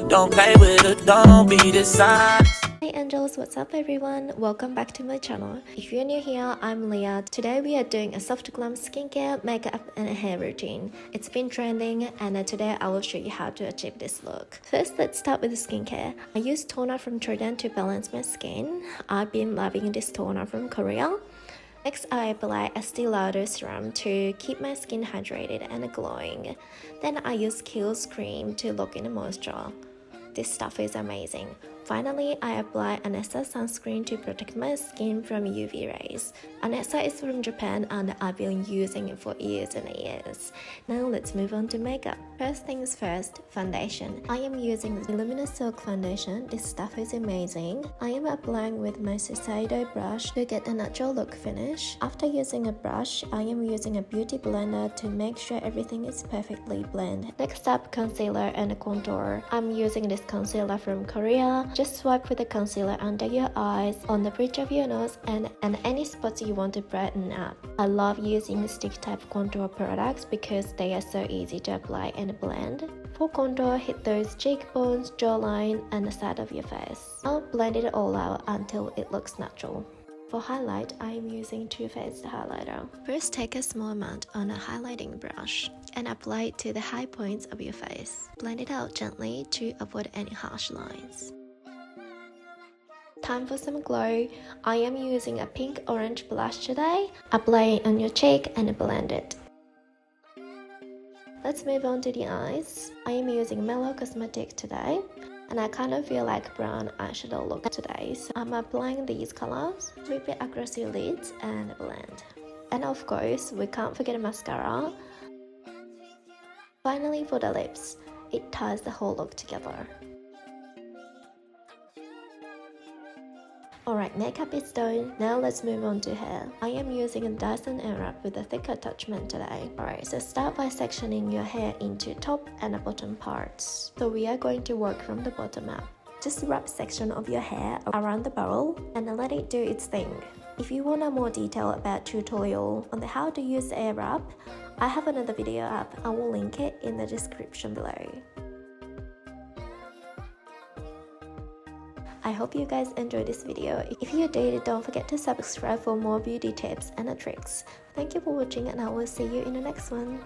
Don't play with it, don't be dishonest. Hey angels, what's up everyone? Welcome back to my channel. If you're new here, I'm Leah. Today we are doing a soft glam skincare, makeup and hair routine. It's been trending and today I will show you how to achieve this look. First, let's start with the skincare. I use toner from Jordan to balance my skin. I've been loving this toner from Korea. Next, I apply a Estee Lauder serum to keep my skin hydrated and glowing. Then I use Kiehl's cream to lock in moisture. This stuff is amazing. Finally, I apply Anessa sunscreen to protect my skin from UV rays. Anessa is from Japan and I've been using it for years and years. Now let's move on to makeup. First things first, foundation. I am using Luminous Silk foundation. This stuff is amazing. I am applying with my Shiseido brush to get a natural look finish. After using a brush, I am using a beauty blender to make sure everything is perfectly blended. Next up, concealer and contour. I'm using this concealer from Korea. Just swipe with the concealer under your eyes, on the bridge of your nose, and any spots you want to brighten up. I love using stick type contour products because they are so easy to apply and blend. For contour, hit those cheekbones, jawline, and the side of your face. I'll blend it all out until it looks natural. For highlight, I am using Too Faced highlighter. First, take a small amount on a highlighting brush and apply it to the high points of your face. Blend it out gently to avoid any harsh lines. Time for some glow. I am using a pink orange blush today. Apply it on your cheek and blend it. Let's move on to the eyes. I am using Mellow Cosmetics today. And I kind of feel like brown eyeshadow look today. So I'm applying these colors. Sweep it across your lids and blend. And of course, we can't forget a mascara. Finally, for the lips. It ties the whole look together. Alright, makeup is done. Now let's move on to hair. I am using a Dyson Airwrap with a thick attachment today. Alright, so start by sectioning your hair into top and bottom parts. So we are going to work from the bottom up. Just wrap section of your hair around the barrel and let it do its thing. If you want a more detail about tutorial on how to use the Airwrap, I have another video up. I will link it in the description below. I hope you guys enjoyed this video. If you did, don't forget to subscribe for more beauty tips and tricks. Thank you for watching and I will see you in the next one.